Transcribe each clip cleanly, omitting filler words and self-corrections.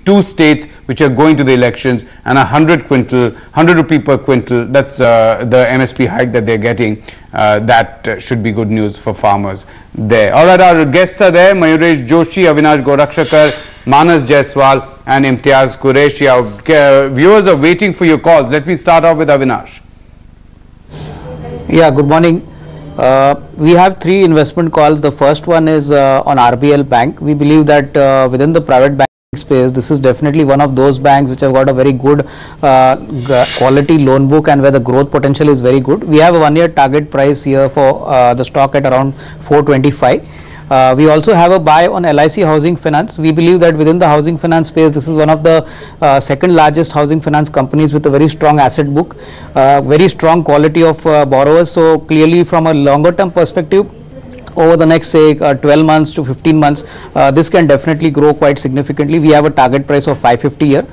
2 states which are going to the elections, and 100 rupee per quintal, that's the MSP hike that they're getting. That should be good news for farmers there. All right, our guests are there: Mayuresh Joshi, Avinash Gorakshakar, Manas Jaiswal and Imtiaz Qureshi. Our viewers are waiting for your calls. Let me start off with Avinash. Yeah, good morning. We have 3 investment calls. The first one is on RBL Bank. We believe that within the private banking space, this is definitely one of those banks which have got a very good quality loan book and where the growth potential is very good. We have a 1-year target price here for the stock at around 425. We also have a buy on LIC Housing Finance. We believe that within the housing finance space, this is one of the second largest housing finance companies with a very strong asset book, very strong quality of borrowers. So clearly from a longer term perspective, over the next say 12 months to 15 months, this can definitely grow quite significantly. We have a target price of 550 here.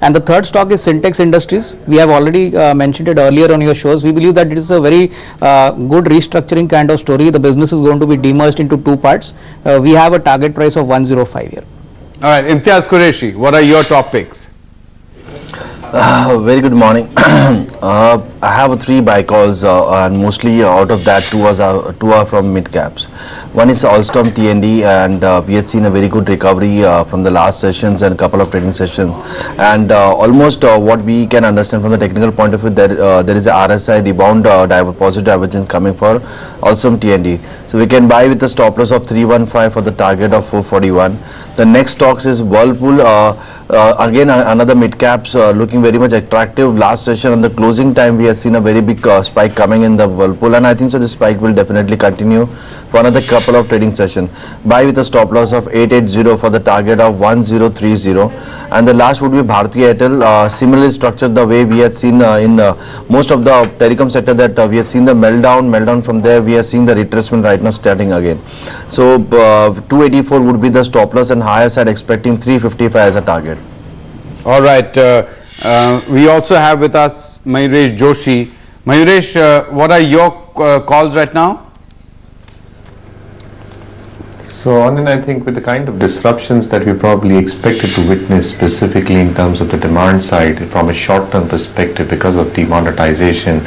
And the third stock is Syntex Industries. We have already mentioned it earlier on your shows. We believe that it is a very good restructuring kind of story. The business is going to be demerged into 2 parts. We have a target price of 105 here. All right, Imtiaz Qureshi, what are your top picks? Very good morning. I have 3 buy calls and mostly out of that 2 are from mid caps. One is Alstom TND, and we have seen a very good recovery from the last sessions and couple of trading sessions, and almost what we can understand from the technical point of view, there is a RSI rebound positive divergence coming for Alstom TND. So we can buy with a stop loss of 315 for the target of 441. The next stocks is Whirlpool. Again another mid caps looking very much attractive. Last session on the closing time we have seen a very big spike coming in the Whirlpool, and I think so this spike will definitely continue for another couple of trading session. Buy with a stop loss of 880 for the target of 1030. And the last would be Bharti Airtel. Similarly structured the way we had seen in most of the telecom sector, that we have seen the meltdown. From there we are seeing the retracement right now starting again. So 284 would be the stop loss, and higher side expecting 355 as a target. All right, we also have with us Mayuresh Joshi. Mayuresh, what are your calls right now? So Anand, I think with the kind of disruptions that we probably expected to witness, specifically in terms of the demand side from a short-term perspective because of demonetization,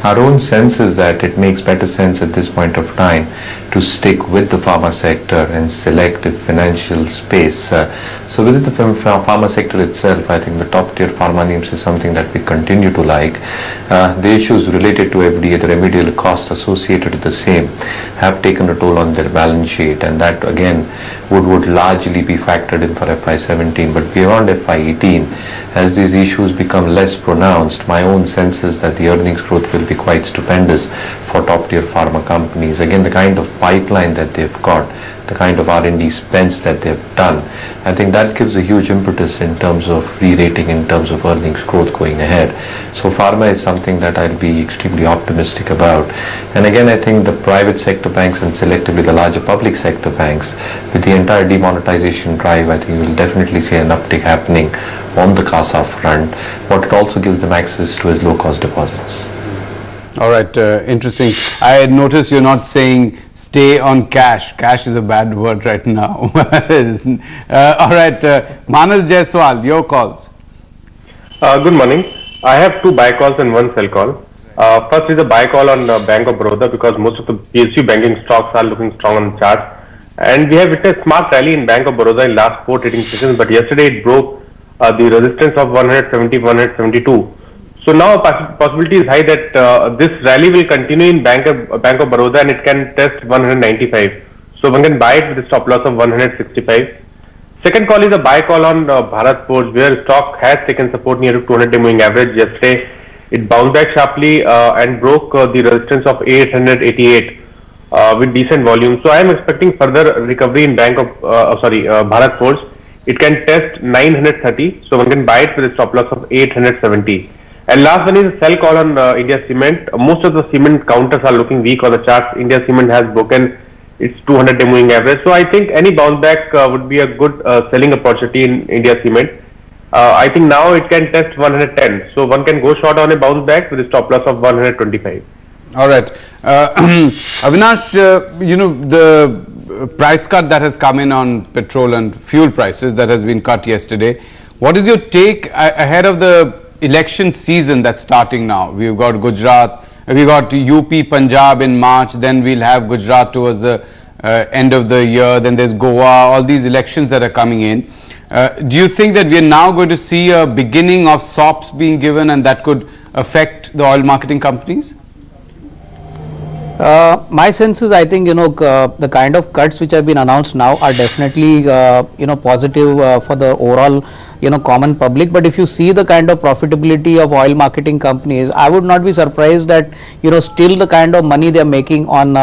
our own sense is that it makes better sense at this point of time to stick with the pharma sector and select a financial space. So within the pharma sector itself, I think the top-tier pharma names is something that we continue to like. The issues related to FDA, the remedial cost associated with the same, have taken a toll on their balance sheet, and that again would largely be factored in for FY17. But beyond FY18, as these issues become less pronounced, my own sense is that the earnings growth will be quite stupendous for top-tier pharma companies. Again, the kind of pipeline that they've got, the kind of R&D spends that they've done, I think that gives a huge impetus in terms of re-rating, in terms of earnings growth going ahead. So pharma is something that I'll be extremely optimistic about. And again, I think the private sector banks and selectively the larger public sector banks, with the entire demonetization drive, I think we'll definitely see an uptick happening on the CASA front. What it also gives them access to is low-cost deposits. All right, interesting. I noticed you're not saying stay on cash. Cash is a bad word right now. All right, Manas Jaiswal, your calls. Good morning. I have 2 buy calls and 1 sell call. First is a buy call on Bank of Baroda, because most of the PSU banking stocks are looking strong on the chart. And we have witnessed a smart rally in Bank of Baroda in last 4 trading sessions, but yesterday it broke the resistance of 170, 172. So now possibility is high that this rally will continue in Bank of Baroda, and it can test 195. So one can buy it with a stop loss of 165. Second call is a buy call on Bharat Forge, where stock has taken support near to 200-day moving average. Yesterday it bounced back sharply and broke the resistance of 888 with decent volume. So I am expecting further recovery in Bharat Forge. It can test 930. So one can buy it with a stop loss of 870. And last one is a sell call on India Cement. Most of the cement counters are looking weak on the charts. India Cement has broken its 200-day moving average. So I think any bounce back would be a good selling opportunity in India Cement. I think now it can test 110. So one can go short on a bounce back with a stop loss of 125. All right. Avinash, you know, the price cut that has come in on petrol and fuel prices that has been cut yesterday, What is your take ahead of the election season that's starting now? We've got Gujarat, we've got UP, Punjab in March, then we'll have Gujarat towards the end of the year, then there's Goa, all these elections that are coming in. Do you think that we are now going to see a beginning of SOPs being given and that could affect the oil marketing companies? My sense is, I think, the kind of cuts which have been announced now are definitely, positive for the overall, common public. But if you see the kind of profitability of oil marketing companies, I would not be surprised that, still the kind of money they are making on,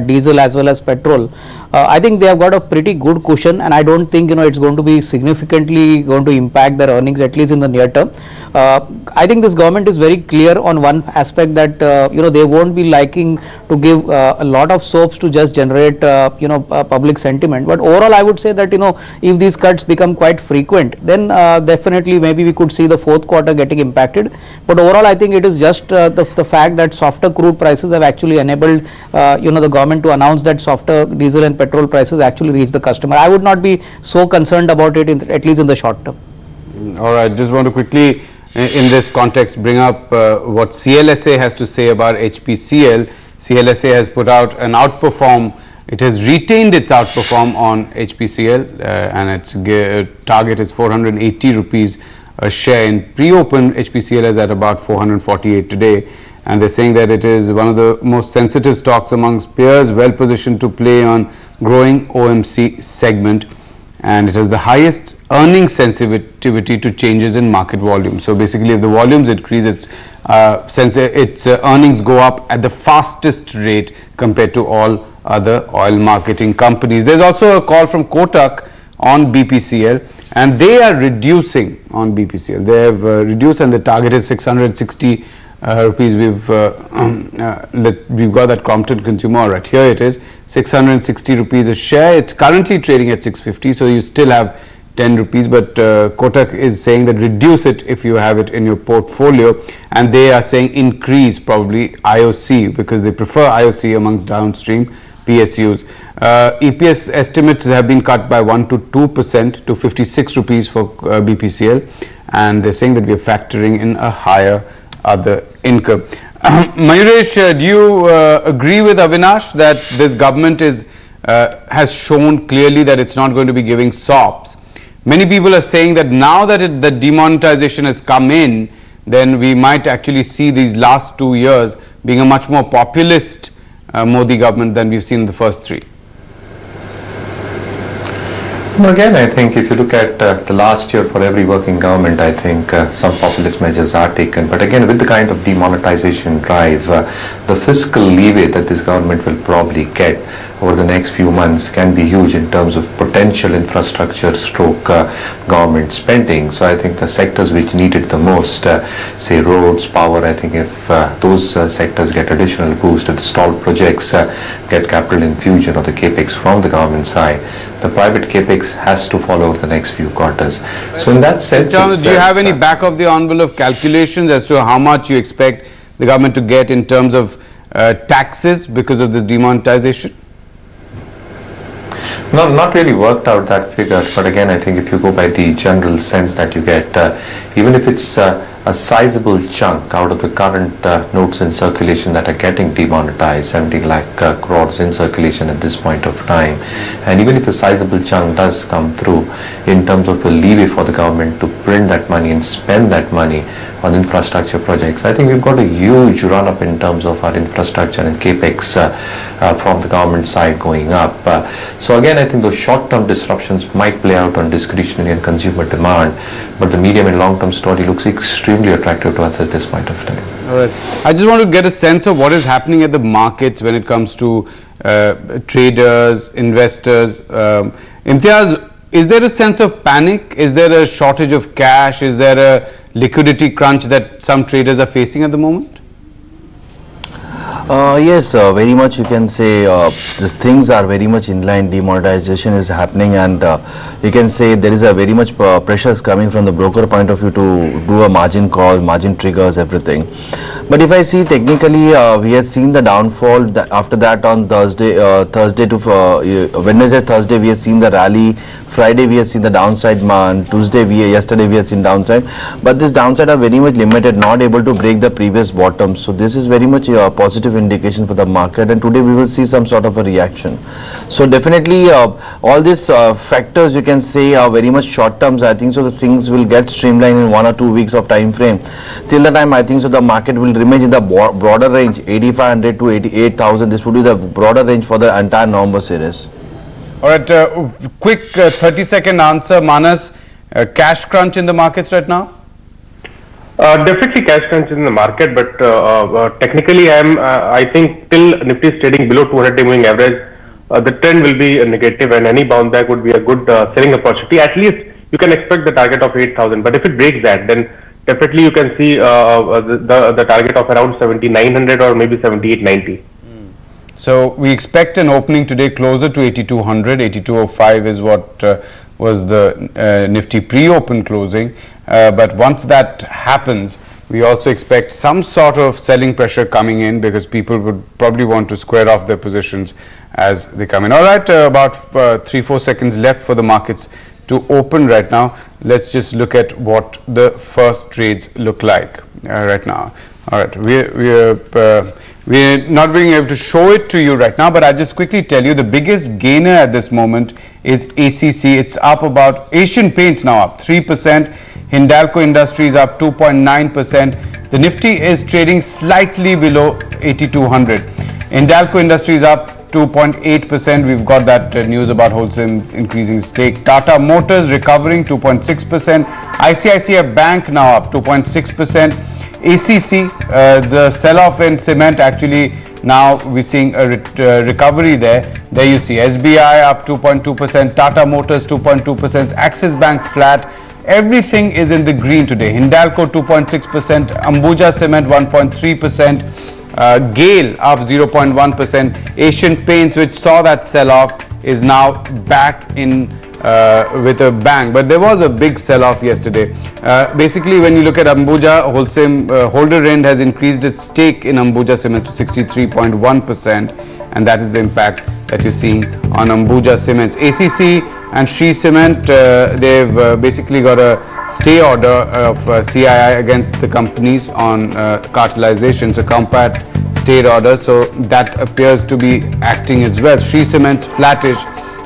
diesel as well as petrol. I think they have got a pretty good cushion, and I don't think, it's going to be significantly going to impact their earnings, at least in the near term. I think this government is very clear on one aspect that, they won't be liking to give a lot of soaps to just generate, public sentiment. But overall, I would say that, if these cuts become quite frequent, then definitely maybe we could see the fourth quarter getting impacted. But overall, I think it is just the fact that softer crude prices have actually enabled, the government to announce that softer diesel and petrol prices actually reach the customer. I would not be so concerned about it, at least in the short term. All right, just want to quickly, in this context, bring up what CLSA has to say about HPCL. CLSA has put out an outperform. It has retained its outperform on HPCL and its target is 480 rupees a share. In pre-open, HPCL is at about 448 today, and they're saying that it is one of the most sensitive stocks amongst peers, well positioned to play on growing OMC segment, and it has the highest earning sensitivity to changes in market volume. So basically, if the volumes increase, its earnings go up at the fastest rate compared to all other oil marketing companies. There's also a call from Kotak on BPCL, and they are reducing on BPCL. They have reduced, and the target is 660 rupees. We've got that Crompton Consumer right here. It is 660 rupees a share. It's currently trading at 650, so you still have 10 rupees, but Kotak is saying that reduce it if you have it in your portfolio, and they are saying increase probably IOC because they prefer IOC amongst downstream PSUs. EPS estimates have been cut by 1 to 2% to 56 rupees for BPCL, and they're saying that we are factoring in a higher other income. Mayuresh, do you agree with Avinash that this government has shown clearly that it's not going to be giving SOPs? Many people are saying that now that the demonetization has come in, then we might actually see these last 2 years being a much more populist Modi government than we've seen in the first 3. No, again, I think if you look at the last year for every working government, I think some populist measures are taken. But again, with the kind of demonetization drive, the fiscal leeway that this government will probably get over the next few months can be huge in terms of potential infrastructure stroke government spending. So I think the sectors which need it the most, say roads, power, I think if those sectors get additional boost, if the stalled projects get capital infusion or the capex from the government side, the private capex has to follow the next few quarters. So in that sense, do you have any back of the envelope calculations as to how much you expect the government to get in terms of taxes because of this demonetization? No, not really worked out that figure, but again, I think if you go by the general sense that you get, even if it's a sizable chunk out of the current notes in circulation that are getting demonetized, 70 lakh crores in circulation at this point of time, and even if a sizable chunk does come through in terms of the leeway for the government to print that money and spend that money on infrastructure projects, I think we've got a huge run up in terms of our infrastructure and capex from the government side going up. So again, I think those short-term disruptions might play out on discretionary and consumer demand, but the medium and long-term story looks extremely attractive to us at this point of time. All right. I just want to get a sense of what is happening at the markets when it comes to traders, investors. Imtiaz, is there a sense of panic? Is there a shortage of cash? Is there a liquidity crunch that some traders are facing at the moment? Yes, very much you can say these things are very much in line. Demonetization is happening, and you can say there is a very much pressures coming from the broker point of view to do a margin call, margin triggers, everything. But if I see technically, we have seen the downfall after that on Thursday to Wednesday, Thursday we have seen the rally. Friday we have seen the downside, yesterday we have seen downside, but this downside are very much limited, not able to break the previous bottom. So this is very much a positive indication for the market, and today we will see some sort of a reaction. So definitely all these factors you can say are very much short terms. I think so the things will get streamlined in 1 or 2 weeks of time frame. Till the time I think so the market will remain in the broader range 8500 to 88,000. This would be the broader range for the entire November series. All right, quick 30-second answer, Manas. Cash crunch in the markets right now? Definitely cash crunch in the market, but technically I think till Nifty is trading below 200-day moving average, the trend will be negative, and any bounce back would be a good selling opportunity. At least you can expect the target of 8,000, but if it breaks that, then definitely you can see the target of around 7,900 or maybe 7,890. So we expect an opening today closer to 8,200. 8,205 is what was the Nifty pre-open closing. But once that happens, we also expect some sort of selling pressure coming in, because people would probably want to square off their positions as they come in. All right, about 3-4 seconds left for the markets to open right now. Let's just look at what the first trades look like right now. All right, we're not being able to show it to you right now, but I'll just quickly tell you the biggest gainer at this moment is ACC. It's up about, Asian Paints now up 3%, Hindalco Industries up 2.9%. The Nifty is trading slightly below 8,200. Hindalco Industries up 2.8%. We've got that news about Holcim increasing stake. Tata Motors recovering 2.6%. ICICI Bank now up 2.6%. ACC, the sell-off in cement, actually now we're seeing a recovery there. There you see SBI up 2.2%, Tata Motors 2.2%, Axis Bank flat. Everything is in the green today. Hindalco 2.6%, Ambuja Cement 1.3%, GAIL up 0.1%. Asian Paints, which saw that sell-off, is now back in with a bang, but there was a big sell-off yesterday. Basically, when you look at Ambuja, Holcim Holder End has increased its stake in Ambuja Cement to 63.1%, and that is the impact that you're seeing on Ambuja Cements. ACC and Shree Cement, they've basically got a stay order of CII against the companies on cartelization, so compat stay order, so that appears to be acting as well. Shree Cement's flattish,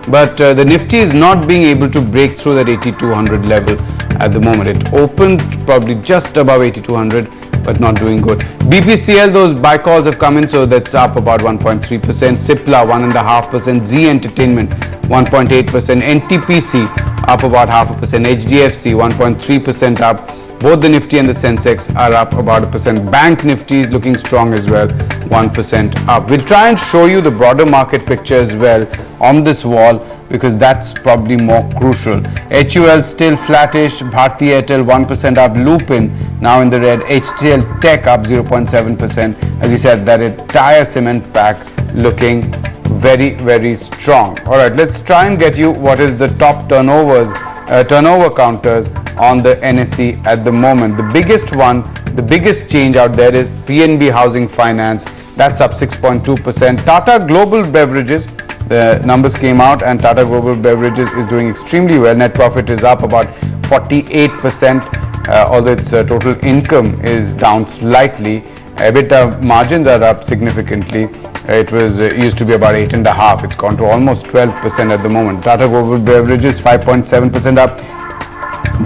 but the Nifty is not being able to break through that 8,200 level at the moment. It opened probably just above 8,200, but not doing good. BPCL, those buy calls have come in, so that's up about 1.3%. Cipla 1.5%. Z Entertainment 1.8%. NTPC up about 0.5%. HDFC 1.3% up. Both the Nifty and the Sensex are up about 1%. Bank Nifty is looking strong as well, 1% up. We'll try and show you the broader market picture as well on this wall, because that's probably more crucial. HUL still flattish, Bharti Airtel 1% up, Lupin now in the red, HCL Tech up 0.7%. As you said, that entire cement pack looking very, very strong. All right, let's try and get you what is the top turnover counters on the NSE at the moment. The biggest one, the biggest change out there is PNB Housing Finance. That's up 6.2%. Tata Global Beverages, the numbers came out, and Tata Global Beverages is doing extremely well. Net profit is up about 48%, although its total income is down slightly. EBITDA margins are up significantly. It was used to be about 8.5%. It's gone to almost 12% at the moment. Tata Global Beverages 5.7% up.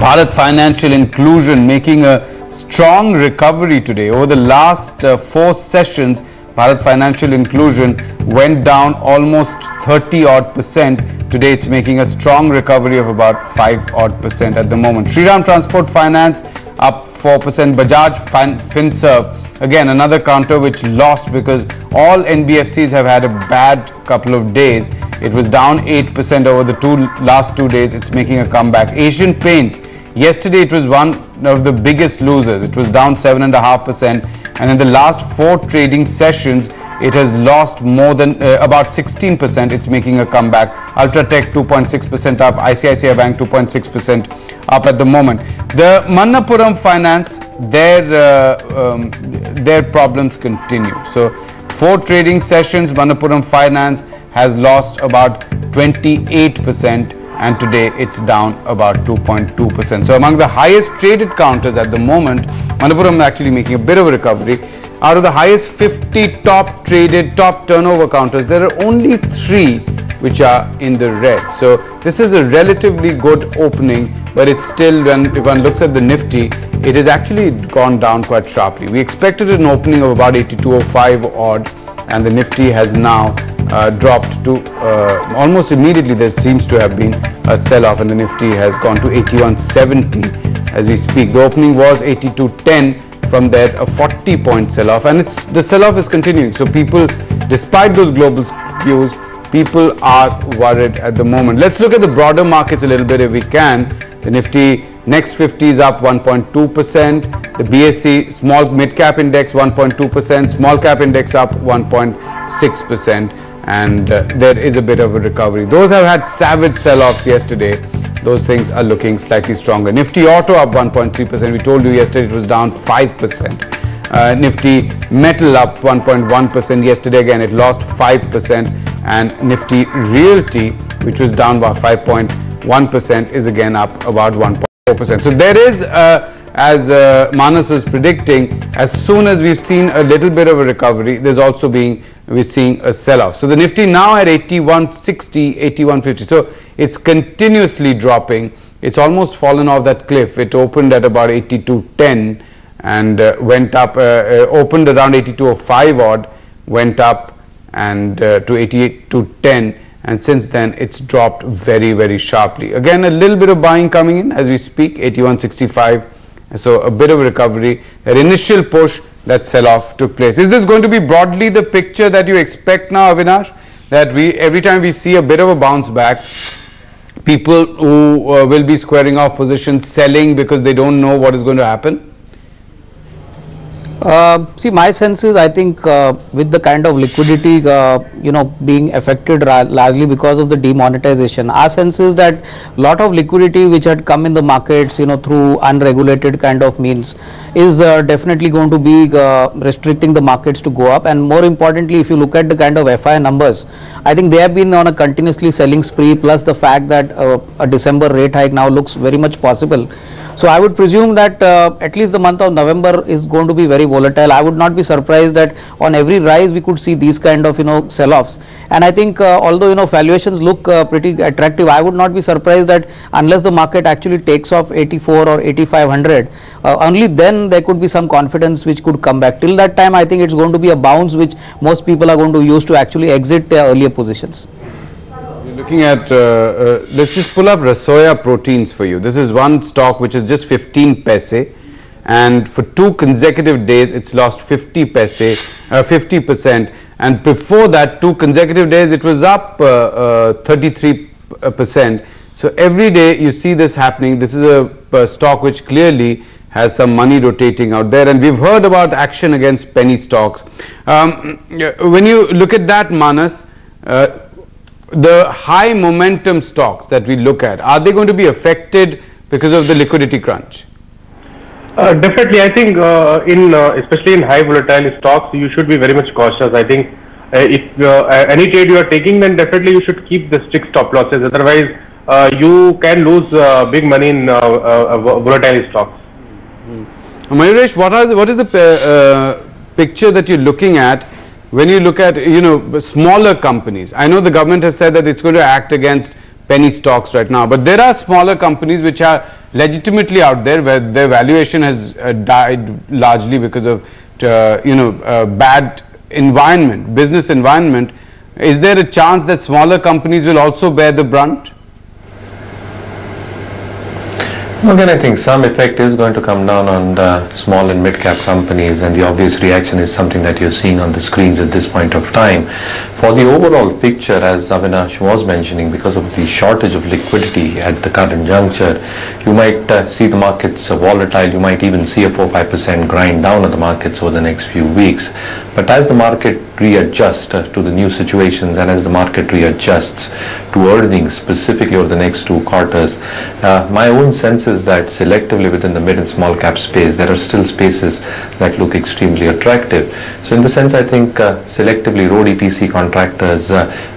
Bharat Financial Inclusion making a strong recovery today. Over the last 4 sessions, Bharat Financial Inclusion went down almost 30% Today it's making a strong recovery of about 5% at the moment. Shriram Transport Finance up 4%. Bajaj Finserv, again another counter which lost because all NBFCs have had a bad couple of days. It was down 8% over the last 2 days. It's making a comeback. Asian Paints, yesterday it was one of the biggest losers. It was down 7.5%, and in the last 4 trading sessions it has lost more than about 16%. It's making a comeback. Ultratech 2.6% up, ICICI Bank 2.6% up at the moment. The Manappuram Finance, their problems continue. So 4 trading sessions, Manappuram Finance has lost about 28%, and today it's down about 2.2%. So among the highest traded counters at the moment, Manappuram is actually making a bit of a recovery. Out of the highest 50 top traded, top turnover counters, there are only 3 which are in the red. So this is a relatively good opening, but it's still, if one looks at the Nifty, it has actually gone down quite sharply. We expected an opening of about 8205 odd, and the Nifty has now dropped to almost immediately. There seems to have been a sell-off, and the Nifty has gone to 8170 as we speak. The opening was 8210. From there, a 40-point sell-off, and the sell-off is continuing. So people, despite those global cues, people are worried at the moment. Let's look at the broader markets a little bit if we can. The Nifty Next 50 is up 1.2%. The BSE Small Mid Cap Index 1.2%. Small Cap Index up 1.6%. And there is a bit of a recovery. Those have had savage sell-offs yesterday. Those things are looking slightly stronger. Nifty Auto up 1.3%. We told you yesterday it was down 5%. Nifty Metal up 1.1%. Yesterday again it lost 5%. And Nifty Realty, which was down by 5.1%, is again up about 1.4%. So there is, as Manas is predicting, as soon as we've seen a little bit of a recovery, we're seeing a sell-off. So the Nifty now at 8160, 8150. So it's continuously dropping. It's almost fallen off that cliff. It opened at about 8210 and went up, opened around 8205 odd, went up and to 8810, and since then it's dropped very, very sharply. Again, a little bit of buying coming in as we speak, 8165. So a bit of a recovery. That initial push, that sell-off took place. Is this going to be broadly the picture that you expect now, Avinash? That every time we see a bit of a bounce back, people who will be squaring off positions, selling because they don't know what is going to happen? See, my sense is, I think with the kind of liquidity, being affected largely because of the demonetization, our sense is that lot of liquidity which had come in the markets, through unregulated kind of means, is definitely going to be restricting the markets to go up. And more importantly, if you look at the kind of FI numbers, I think they have been on a continuously selling spree, plus the fact that a December rate hike now looks very much possible. So I would presume that at least the month of November is going to be very volatile. I would not be surprised that on every rise we could see these kind of sell-offs. And I think although valuations look pretty attractive, I would not be surprised that unless the market actually takes off 84 or 8500, only then there could be some confidence which could come back. Till that time, I think it's going to be a bounce which most people are going to use to actually exit their earlier positions. Looking at, let's just pull up Rasoya Proteins for you. This is one stock which is just 15 paise, and for 2 consecutive days it's lost 50%, and before that 2 consecutive days it was up 33%. So every day you see this happening. This is a stock which clearly has some money rotating out there, and we've heard about action against penny stocks. When you look at that, Manas, the high momentum stocks that we look at, are they going to be affected because of the liquidity crunch? Definitely, I think especially in high volatile stocks, you should be very much cautious. I think if any trade you are taking, then definitely you should keep the strict stop losses. Otherwise, you can lose big money in volatile stocks. Mayuresh, what is the picture that you're looking at when you look at smaller companies? I know the government has said that it's going to act against penny stocks right now, but there are smaller companies which are legitimately out there where their valuation has died largely because of bad environment, business environment. Is there a chance that smaller companies will also bear the brunt? Again, I think some effect is going to come down on small and mid-cap companies, and the obvious reaction is something that you're seeing on the screens at this point of time. For the overall picture, as Avinash was mentioning, because of the shortage of liquidity at the current juncture, you might see the markets volatile. You might even see a 4-5% grind down of the markets over the next few weeks. But as the market readjusts to the new situations, and as the market readjusts to earnings specifically over the next 2 quarters, my own sense is that selectively within the mid and small cap space, there are still spaces that look extremely attractive. So in the sense, I think selectively road EPC contractors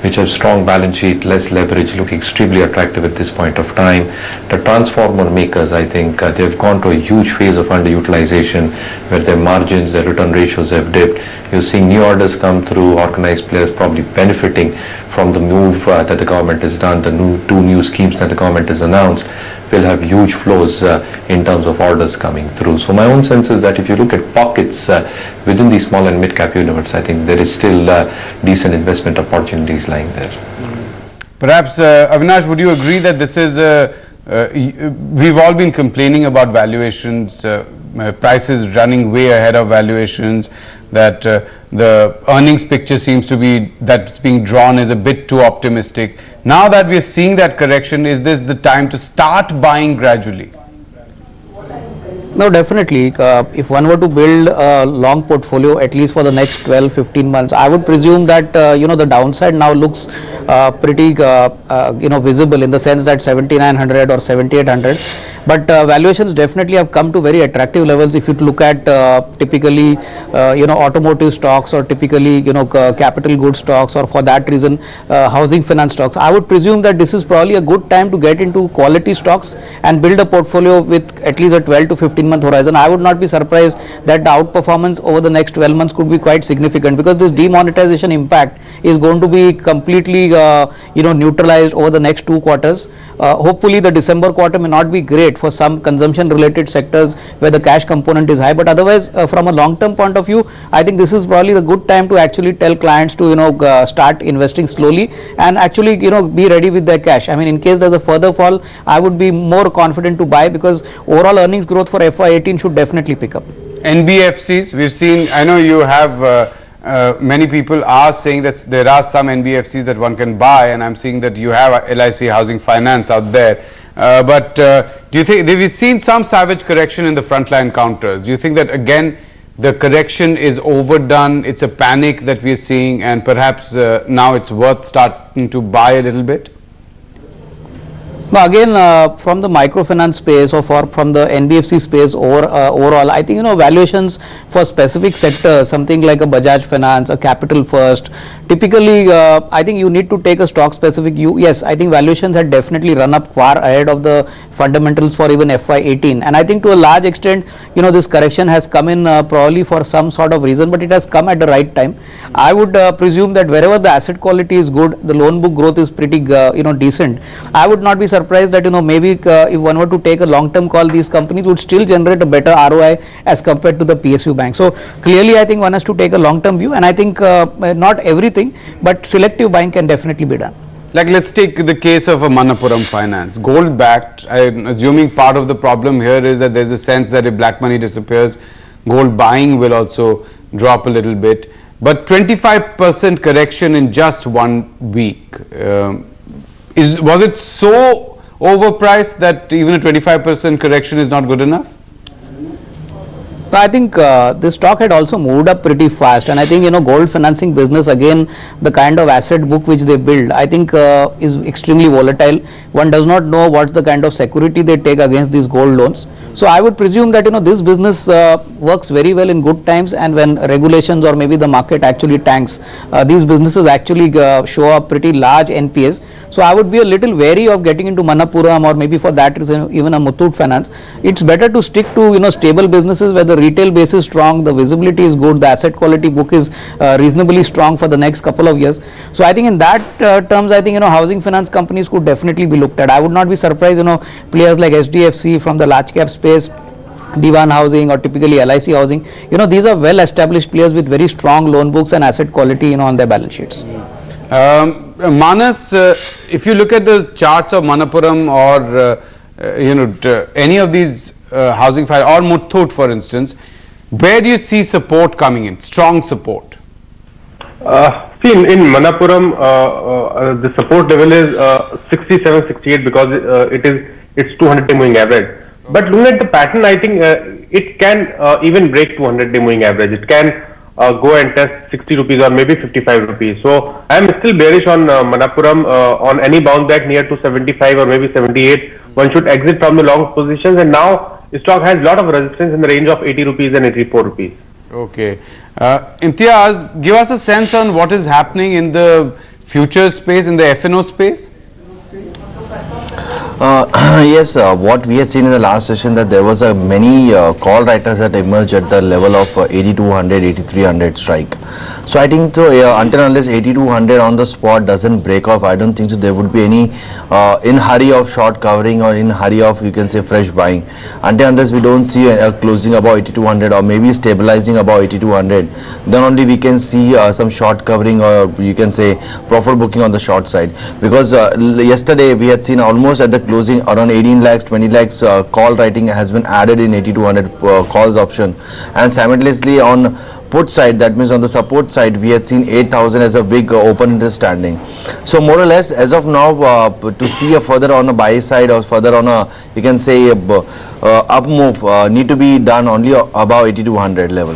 which have strong balance sheet, less leverage, look extremely attractive at this point of time. The transformer makers, I think they've gone to a huge phase of underutilization where their margins, their return ratios have dipped. You're seeing new orders come through, organized players probably benefiting from the move that the government has done. The 2 new schemes that the government has announced will have huge flows in terms of orders coming through. So my own sense is that if you look at pockets within the small and mid-cap universe, I think there is still decent investment opportunities lying there. Perhaps, Avinash, would you agree that this is, we've all been complaining about valuations, prices running way ahead of valuations, that the earnings picture seems to be, that's being drawn is a bit too optimistic. Now that we are seeing that correction, is this the time to start buying gradually? No, definitely. If one were to build a long portfolio, at least for the next 12-15 months, I would presume that the downside now looks pretty visible, in the sense that 7,900 or 7,800. But valuations definitely have come to very attractive levels. If you look at typically automotive stocks, or typically capital goods stocks, or for that reason housing finance stocks, I would presume that this is probably a good time to get into quality stocks and build a portfolio with at least a 12 to 15 month horizon. I would not be surprised that the outperformance over the next 12 months could be quite significant, because this demonetization impact is going to be completely neutralized over the next 2 quarters. Hopefully the December quarter may not be great for some consumption related sectors where the cash component is high, but otherwise from a long term point of view, I think this is probably the good time to actually tell clients to start investing slowly and actually be ready with their cash. I mean, in case there's a further fall, I would be more confident to buy, because overall earnings growth for FY18 should definitely pick up. NBFCs, we've seen, I know you have many people are saying that there are some NBFCs that one can buy, and I'm seeing that you have LIC Housing Finance out there. But do you think we've seen some savage correction in the frontline counters? Do you think that again the correction is overdone? It's a panic that we're seeing, and perhaps now it's worth starting to buy a little bit? Now again, from the microfinance space or from the NBFC space overall, I think valuations for specific sectors, something like a Bajaj Finance, a Capital First, typically I think you need to take a stock specific view. Yes, I think valuations had definitely run up far ahead of the fundamentals for even FY18, and I think to a large extent this correction has come in probably for some sort of reason, but it has come at the right time. I would presume that wherever the asset quality is good, the loan book growth is pretty decent. I would not be surprised that maybe if one were to take a long term call, these companies would still generate a better ROI as compared to the PSU bank. So clearly I think one has to take a long term view, and I think not everything, but selective buying can definitely be done. Like, let's take the case of a Manappuram Finance, gold backed. I'm assuming part of the problem here is that there's a sense that if black money disappears, gold buying will also drop a little bit. But 25% correction in just 1 week, was it so overpriced that even a 25% correction is not good enough? I think this stock had also moved up pretty fast, and I think gold financing business, again the kind of asset book which they build, I think is extremely volatile. One does not know what's the kind of security they take against these gold loans. So I would presume that this business works very well in good times, and when regulations or maybe the market actually tanks, these businesses actually show up pretty large NPAs. So I would be a little wary of getting into Manappuram, or maybe for that reason even a Muthoot Finance. It's better to stick to stable businesses where the retail base is strong, the visibility is good, the asset quality book is reasonably strong for the next couple of years. So I think in that terms, I think housing finance companies could definitely be looked at. I would not be surprised players like SDFC from the large cap space, Diwan Housing, or typically LIC Housing, these are well established players with very strong loan books and asset quality on their balance sheets. Manas, if you look at the charts of Manappuram or any of these housing finance or Muthoot, for instance, where do you see support coming in, strong support? See, in Manappuram, the support level is 67, 68 because it's 200-day moving average. But looking at the pattern, I think it can even break 200-day moving average. It can go and test 60 rupees or maybe 55 rupees. So I am still bearish on Manappuram. On any bounce back near to 75 or maybe 78, one should exit from the long positions. And now the stock has a lot of resistance in the range of 80 rupees and 84 rupees. Okay. Imtiaz, give us a sense on what is happening in the future space, in the F&O space. Yes, what we had seen in the last session that there was many call writers that emerged at the level of 8200, 8300 strike. So I think so, until unless 8200 on the spot doesn't break off, I don't think so there would be any in hurry of short covering or in hurry of, you can say, fresh buying. Until unless we don't see a closing above 8200 or maybe stabilizing above 8200, then only we can see some short covering or you can say profit booking on the short side. Because yesterday we had seen almost at the closing around 18 lakhs, 20 lakhs call writing has been added in 8200 calls option, and simultaneously on put side, that means on the support side, we had seen 8,000 as a big open understanding. So more or less as of now, to see a further on a buy side or further on a, you can say, up move need to be done only above 8200 level.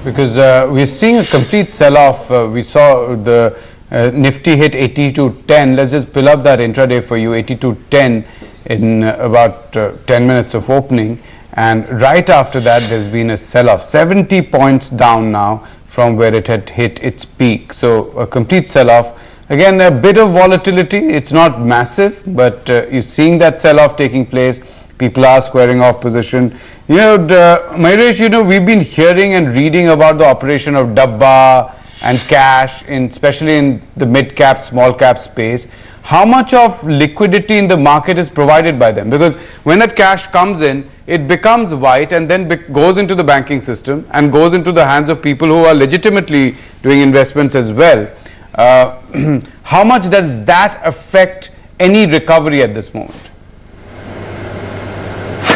Because we're seeing a complete sell-off. We saw the Nifty hit 8210. Let's just pull up that intraday for you, 8210 in about 10 minutes of opening. And right after that, there's been a sell-off, 70 points down now from where it had hit its peak. So a complete sell-off. Again, a bit of volatility. It's not massive, but you're seeing that sell-off taking place. People are squaring off position. Mayuresh, we've been hearing and reading about the operation of Dabba and cash, especially in the mid-cap, small-cap space. How much of liquidity in the market is provided by them? Because when that cash comes in, it becomes white and then goes into the banking system and goes into the hands of people who are legitimately doing investments as well. How much does that affect any recovery at this moment?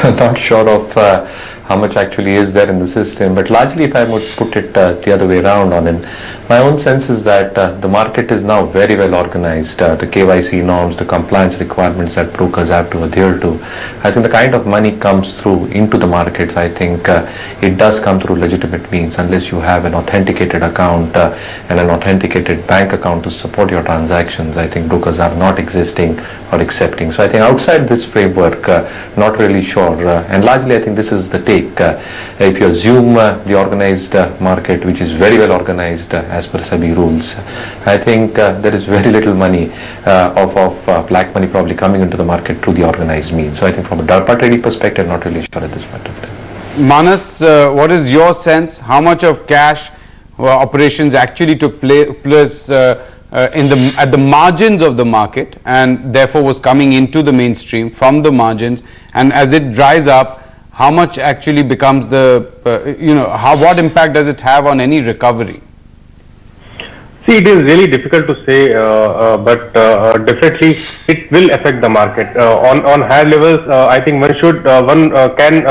Not sure of how much actually is there in the system, but largely if I would put it the other way around on it, my own sense is that the market is now very well organized. The KYC norms, the compliance requirements that brokers have to adhere to, I think the kind of money comes through into the markets, I think it does come through legitimate means. Unless you have an authenticated account and an authenticated bank account to support your transactions, I think brokers are not existing or accepting. So I think outside this framework, not really sure, and largely I think this is the take. If you assume the organized market, which is very well organized as per SEBI rules, I think there is very little money of black money probably coming into the market through the organized means. So I think from a DARPA trading perspective, not really sure at this point of time. Manas, what is your sense? How much of cash operations actually took place at the margins of the market and therefore was coming into the mainstream from the margins, and as it dries up, how much actually becomes the, what impact does it have on any recovery? See, it is really difficult to say, but definitely it will affect the market. On higher levels, I think one can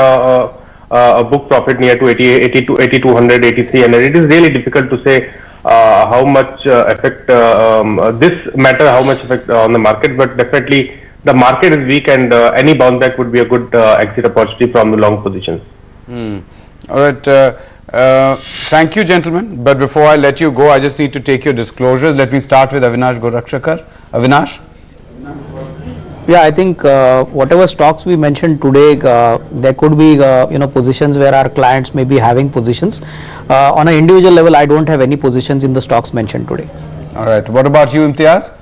book profit near to 8200, 8300. It is really difficult to say how much effect this matter, how much effect on the market, but definitely the market is weak and any bounce back would be a good exit opportunity from the long positions. All right. Thank you, gentlemen. But before I let you go, I just need to take your disclosures. Let me start with Avinash Gorakshakar. Avinash? Yeah, I think whatever stocks we mentioned today, there could be positions where our clients may be having positions. On an individual level, I don't have any positions in the stocks mentioned today. All right. What about you, Imtiaz?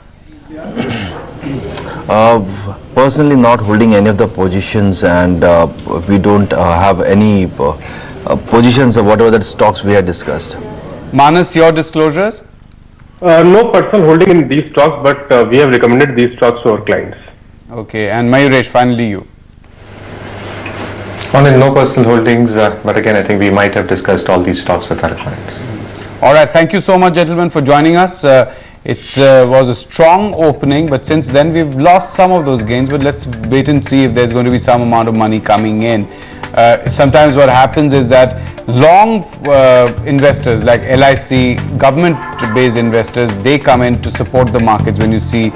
Personally not holding any of the positions, and we don't have any positions of whatever the stocks we had discussed. Manas, your disclosures? No personal holding in these stocks, but we have recommended these stocks to our clients. Okay, and Mayuresh, finally you. No personal holdings, but again I think we might have discussed all these stocks with our clients. All right, thank you so much, gentlemen, for joining us. It was a strong opening, but since then we've lost some of those gains. But let's wait and see if there's going to be some amount of money coming in. Sometimes what happens is that long investors like LIC, government-based investors, they come in to support the markets when you see